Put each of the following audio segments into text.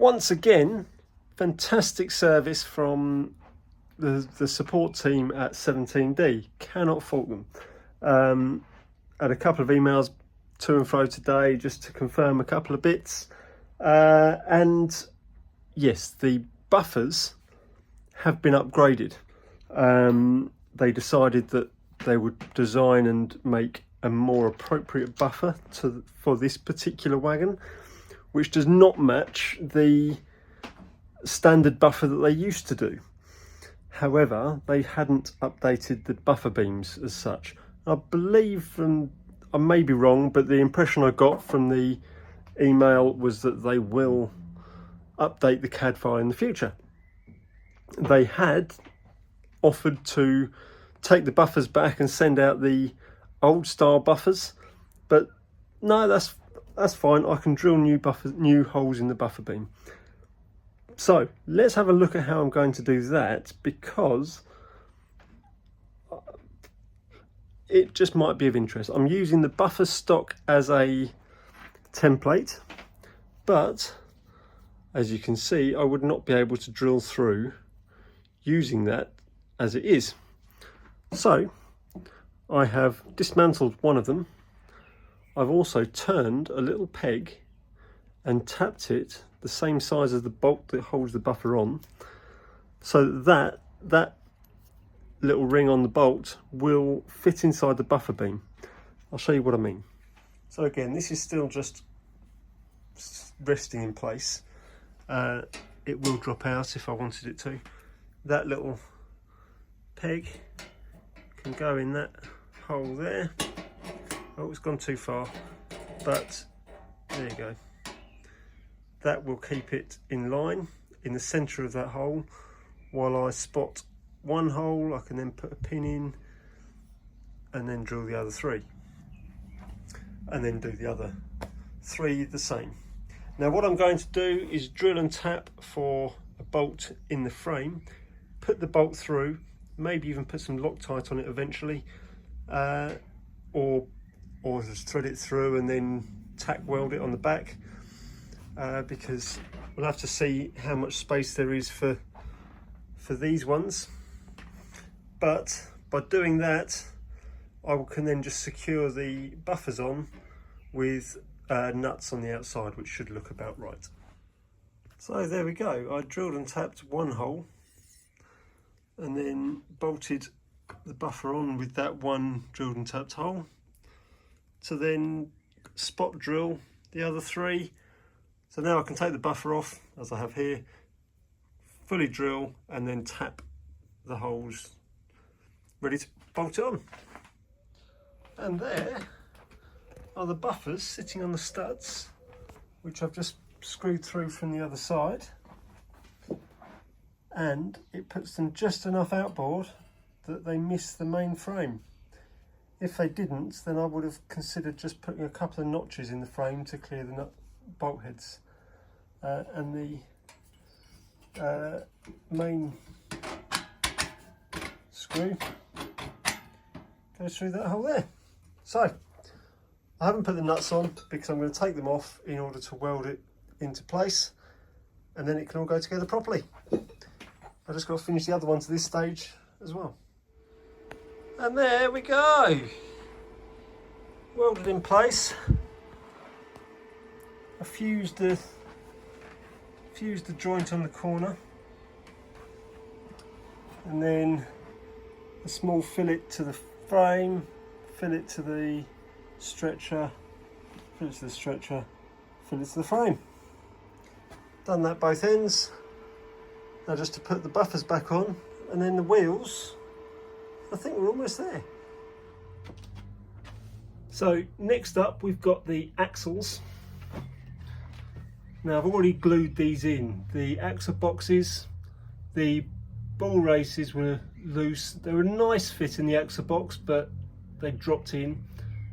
once again, fantastic service from the support team at 17D. Cannot fault them. Had a couple of emails to and fro today just to confirm a couple of bits. And yes, the buffers have been upgraded. They decided that they would design and make a more appropriate buffer for this particular wagon, which does not match the standard buffer that they used to do. However, they hadn't updated the buffer beams as such. I believe, I may be wrong, but the impression I got from the email was that they will update the CAD file in the future. They had offered to take the buffers back and send out the old style buffers, but no, that's fine. I can drill new holes in the buffer beam. So let's have a look at how I'm going to do that, because it just might be of interest. I'm using the buffer stock as a template, but as you can see, I would not be able to drill through using that as it is. So I have dismantled one of them. I've also turned a little peg and tapped it the same size as the bolt that holds the buffer on, so that little ring on the bolt will fit inside the buffer beam. I'll show you what I mean. So again, this is still just resting in place. It will drop out if I wanted it to. That little peg can go in that hole there. Oh, it's gone too far, but there you go. That will keep it in line in the centre of that hole. While I spot one hole, I can then put a pin in and then drill the other three, and then do the other three the same. Now what I'm going to do is drill and tap for a bolt in the frame, put the bolt through, maybe even put some Loctite on it eventually, or just thread it through and then tack weld it on the back, because we'll have to see how much space there is for these ones. But by doing that, I can then just secure the buffers on with nuts on the outside, which should look about right. So there we go. I drilled and tapped one hole and then bolted the buffer on with that one drilled and tapped hole, to then spot drill the other three. So now I can take the buffer off, as I have here, fully drill and then tap the holes, ready to bolt it on. And there are the buffers sitting on the studs, which I've just screwed through from the other side, and it puts them just enough outboard that they miss the main frame. If they didn't, then I would have considered just putting a couple of notches in the frame to clear the bolt heads, and the main screw goes through that hole there. So I haven't put the nuts on because I'm going to take them off in order to weld it into place, and then it can all go together properly. I've just got to finish the other ones at this stage as well. And there we go, welded in place. I fused the joint on the corner, and then a small fillet to the frame, fillet to the stretcher, fillet to the stretcher, fillet to the frame. Done that both ends. Now just to put the buffers back on, and then the wheels, I think we're almost there. So next up we've got the axles. Now I've already glued these in. The axle boxes, the ball races were loose. They were a nice fit in the axle box, but they dropped in.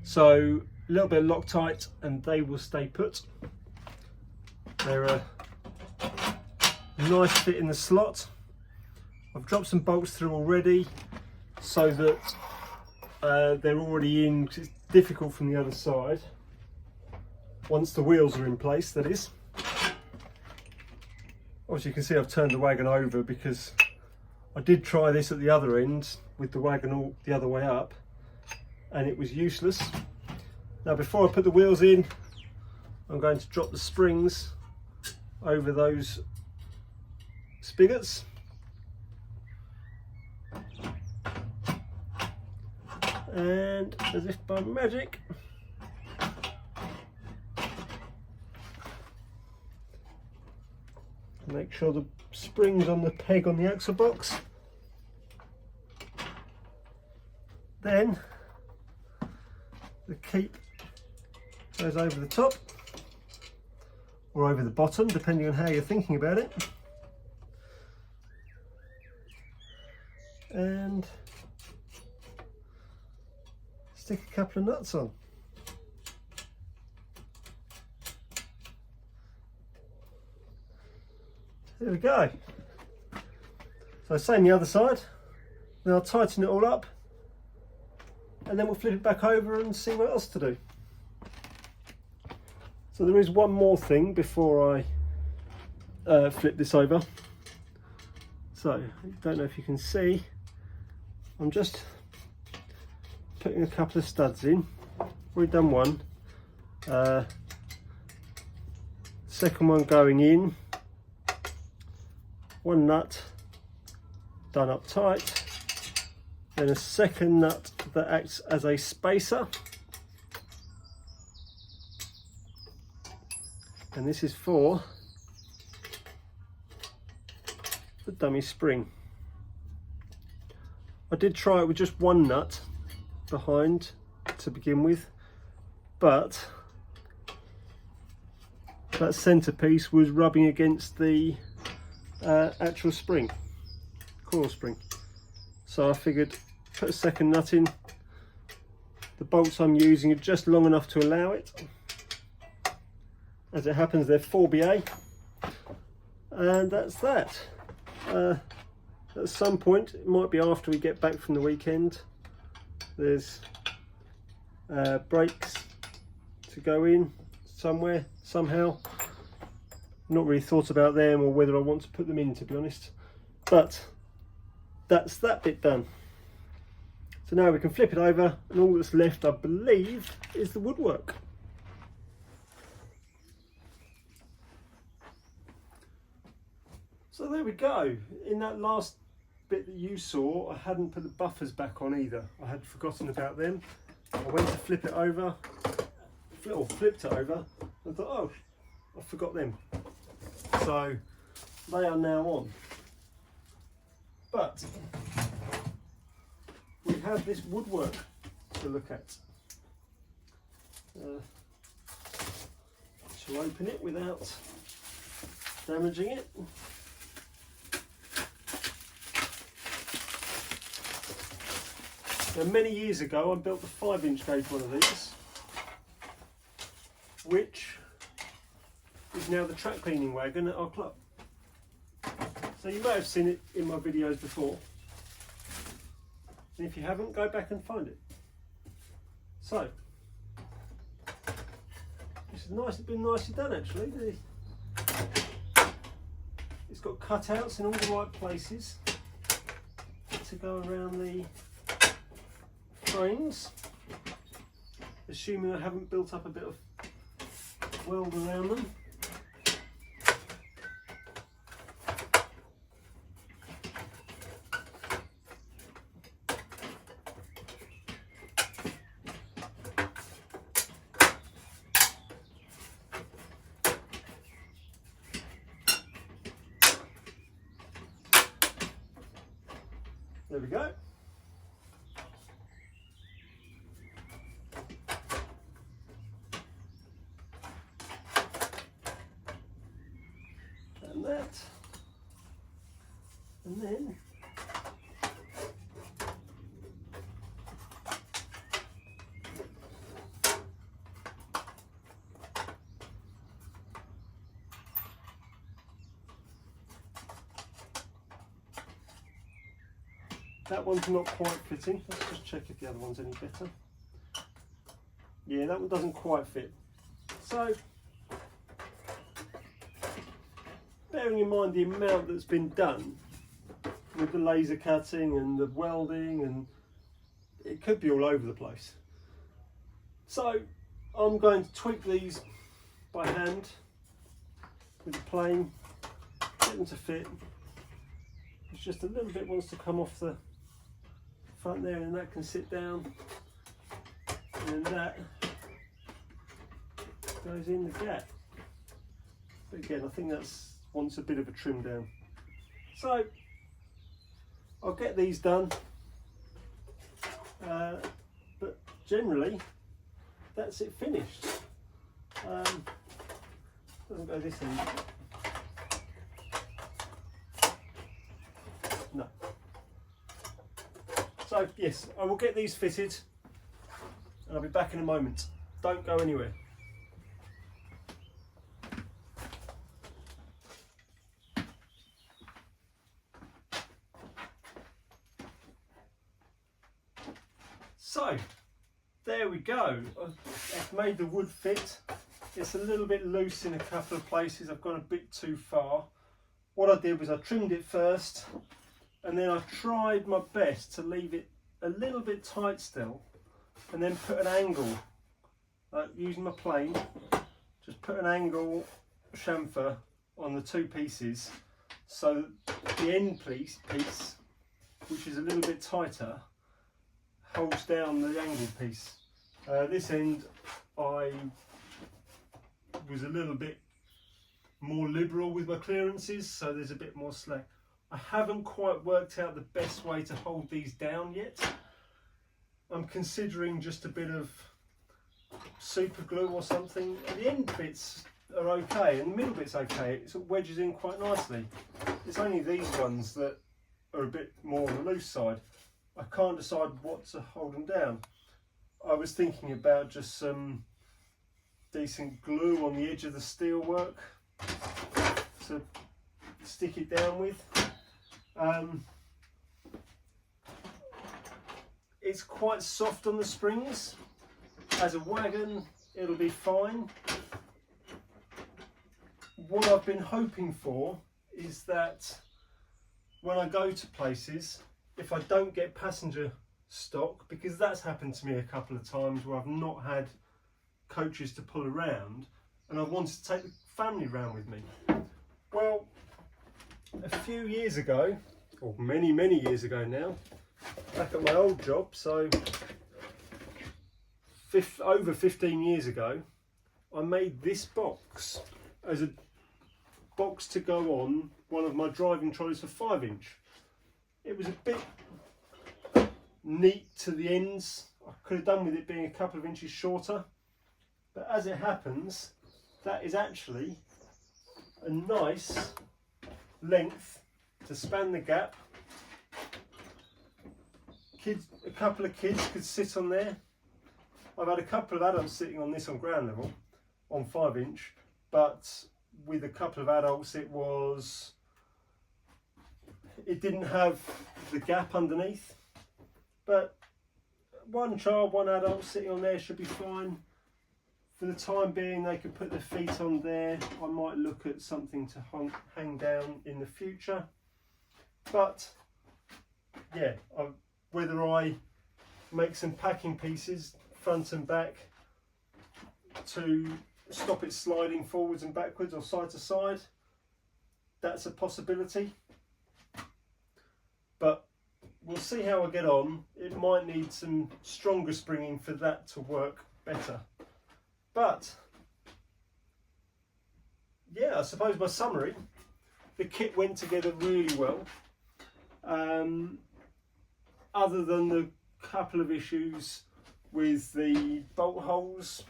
So a little bit of Loctite and they will stay put. They're a nice fit in the slot. I've dropped some bolts through already so that they're already in, because it's difficult from the other side. Once the wheels are in place, that is. Obviously you can see I've turned the wagon over because I did try this at the other end with the wagon all the other way up and it was useless. Now before I put the wheels in, I'm going to drop the springs over those spigots. And as if by magic, make sure the spring's on the peg on the axle box. Then the keep goes over the top or over the bottom, depending on how you're thinking about it. And stick a couple of nuts on. There we go. So same the other side. Then I'll tighten it all up and then we'll flip it back over and see what else to do. So there is one more thing before I flip this over. So I don't know if you can see, I'm just putting a couple of studs in. We've done one. Second one going in. One nut done up tight, then a second nut that acts as a spacer, and this is for the dummy spring. I did try it with just one nut behind to begin with, but that centerpiece was rubbing against the actual spring, coil spring. So I figured put a second nut in. The bolts I'm using are just long enough to allow it. As it happens, they're 4BA, and that's that. At some point, it might be after we get back from the weekend, there's brakes to go in somewhere, somehow. Not really thought about them or whether I want to put them in, to be honest, but that's that bit done. So now we can flip it over and all that's left, I believe, is the woodwork. So there we go. In that last bit that you saw, I hadn't put the buffers back on either. I had forgotten about them. I went to flip it over, or flipped it over, and thought, oh, I forgot them. So they are now on. But we have this woodwork to look at. Shall open it without damaging it. Now, many years ago I built a 5-inch gauge one of these, which is now the track cleaning wagon at our club. So you may have seen it in my videos before, and if you haven't, go back and find it. So this is nice. It's been nicely done actually. It's got cutouts in all the right places to go around the frames, assuming I haven't built up a bit of weld around them. There we go. And that. And then that one's not quite fitting. Let's just check if the other one's any better. Yeah, that one doesn't quite fit. So bearing in mind the amount that's been done with the laser cutting and the welding, and it could be all over the place. So I'm going to tweak these by hand with the plane, get them to fit. It's just a little bit wants to come off the front there, and that can sit down, and that goes in the gap. But again, I think that's wants a bit of a trim down. So I'll get these done, but generally that's it finished. Doesn't go this end. No. So yes, I will get these fitted and I'll be back in a moment. Don't go anywhere. So there we go. I've made the wood fit. It's a little bit loose in a couple of places. I've gone a bit too far. What I did was I trimmed it first, and then I tried my best to leave it a little bit tight still, and then put an angle, using my plane, just put an angle chamfer on the two pieces, so the end piece, which is a little bit tighter, holds down the angle piece. This end I was a little bit more liberal with my clearances, so there's a bit more slack. I haven't quite worked out the best way to hold these down yet. I'm considering just a bit of super glue or something. The end bits are okay and the middle bit's okay. It sort of wedges in quite nicely. It's only these ones that are a bit more on the loose side. I can't decide what to hold them down. I was thinking about just some decent glue on the edge of the steel work to stick it down with. It's quite soft on the springs. As a wagon, it'll be fine. What I've been hoping for is that when I go to places, if I don't get passenger stock, because that's happened to me a couple of times where I've not had coaches to pull around and I wanted to take the family around with me. Well, a few years ago, or many years ago now, back at my old job, so over 15 years ago, I made this box as a box to go on one of my driving trolleys for 5-inch. It was a bit neat to the ends. I could have done with it being a couple of inches shorter, but as it happens, that is actually a nice length to span the gap. A couple of kids could sit on there. I've had a couple of adults sitting on this on ground level on 5-inch, but with a couple of adults it didn't have the gap underneath. But one child, one adult sitting on there should be fine. For the time being, they could put their feet on there. I might look at something to hang down in the future. But yeah, whether I make some packing pieces front and back to stop it sliding forwards and backwards or side to side, that's a possibility. But we'll see how I get on. It might need some stronger springing for that to work better. But yeah, I suppose my summary, the kit went together really well. Other than the couple of issues with the bolt holes,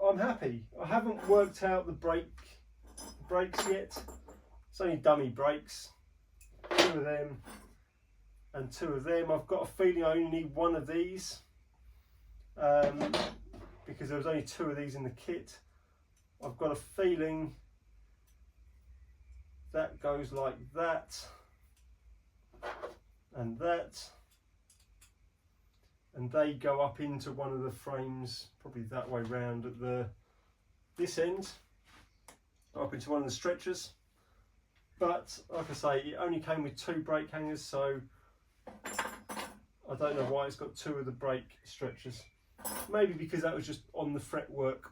I'm happy. I haven't worked out the brakes yet. It's only dummy brakes. 2 of them and 2 of them. I've got a feeling I only need 1 of these, because there was only 2 of these in the kit. I've got a feeling that goes like that and that, and they go up into one of the frames, probably that way round at this end. up into one of the stretchers. But like I say, it only came with 2 brake hangers, so I don't know why it's got 2 of the brake stretchers. Maybe because that was just on the fretwork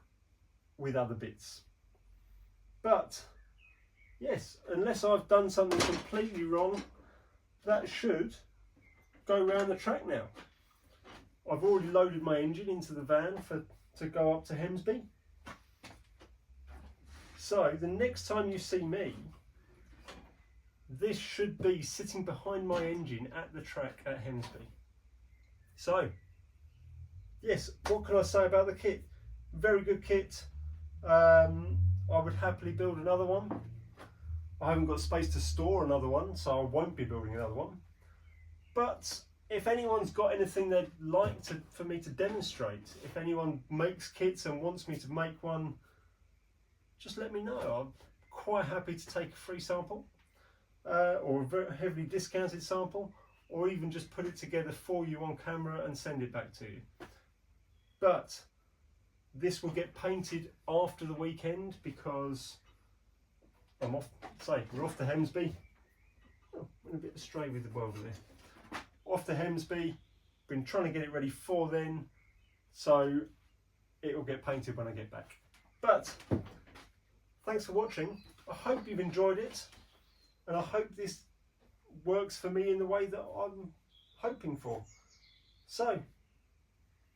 with other bits. But yes, unless I've done something completely wrong, that should go around the track now. I've already loaded my engine into the van to go up to Hemsby. So the next time you see me, this should be sitting behind my engine at the track at Hemsby. So yes, what can I say about the kit? Very good kit. I would happily build another one. I haven't got space to store another one, so I won't be building another one. But if anyone's got anything they'd like for me to demonstrate, if anyone makes kits and wants me to make one, just let me know. I'm quite happy to take a free sample or a very heavily discounted sample, or even just put it together for you on camera and send it back to you. But this will get painted after the weekend because I'm off, we're off to Hemsby. Oh, I'm a bit astray with the welder there. Off to Hemsby, been trying to get it ready for then, so it will get painted when I get back. But thanks for watching. I hope you've enjoyed it, and I hope this works for me in the way that I'm hoping for. So,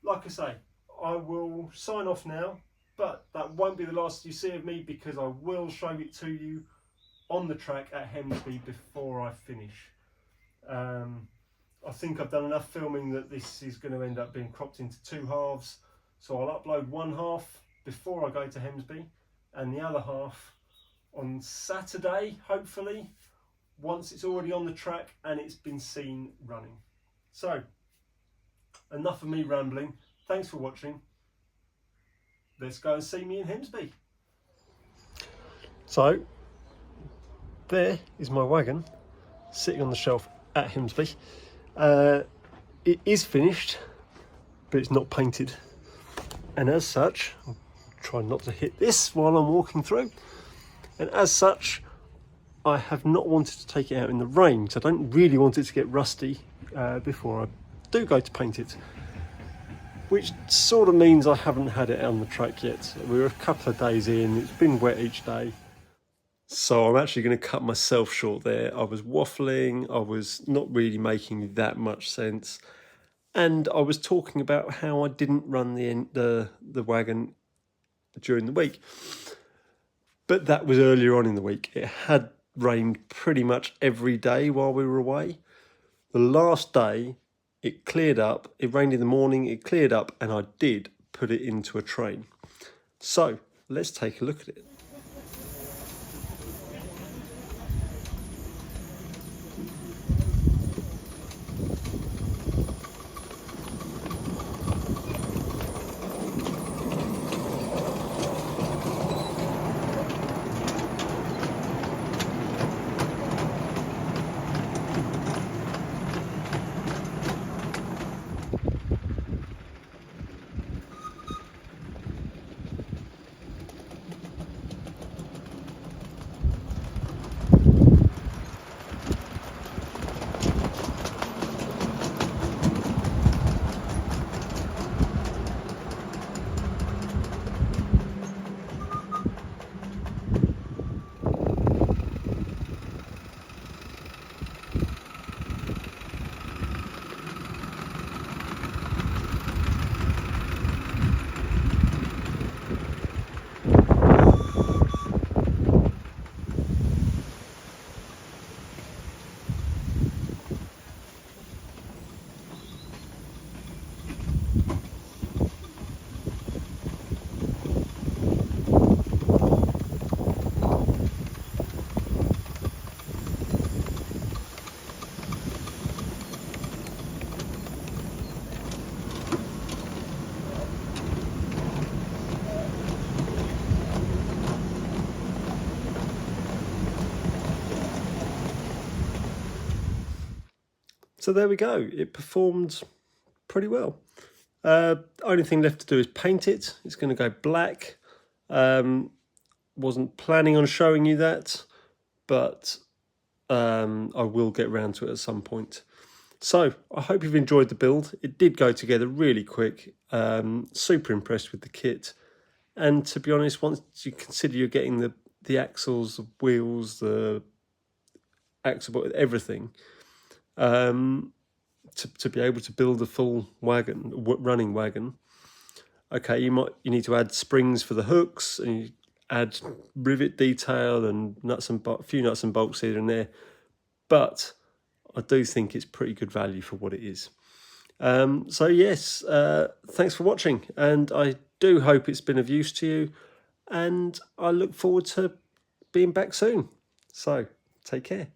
like I say, I will sign off now, but that won't be the last you see of me, because I will show it to you on the track at Hemsby before I finish. I think I've done enough filming that this is going to end up being cropped into 2 halves, so I'll upload one half before I go to Hemsby and the other half on Saturday, hopefully, once it's already on the track and it's been seen running. So, enough of me rambling. Thanks for watching. Let's go and see me in Hemsby. So, there is my wagon sitting on the shelf at Hemsby. It is finished, but it's not painted, and as such, I'll try not to hit this while I'm walking through, and as such I have not wanted to take it out in the rain because I don't really want it to get rusty before I do go to paint it, which sort of means I haven't had it on the track yet. We're a couple of days in, it's been wet each day. So I'm actually going to cut myself short there. I was waffling, I was not really making that much sense. And I was talking about how I didn't run the wagon during the week. But that was earlier on in the week. It had rained pretty much every day while we were away. The last day, it cleared up. It rained in the morning, it cleared up, and I did put it into a train. So let's take a look at it. So there we go, it performed pretty well. Only thing left to do is paint it. It's going to go black. wasn't planning on showing you that, but I will get around to it at some point. So I hope you've enjoyed the build. It did go together really quick. Super impressed with the kit. And to be honest, once you consider you're getting the axles, the wheels, the axle, everything, to be able to build a full wagon, running wagon. Okay, you need to add springs for the hooks, and you add rivet detail and a few nuts and bolts here and there. But I do think it's pretty good value for what it is. So yes, thanks for watching, and I do hope it's been of use to you, and I look forward to being back soon. So take care.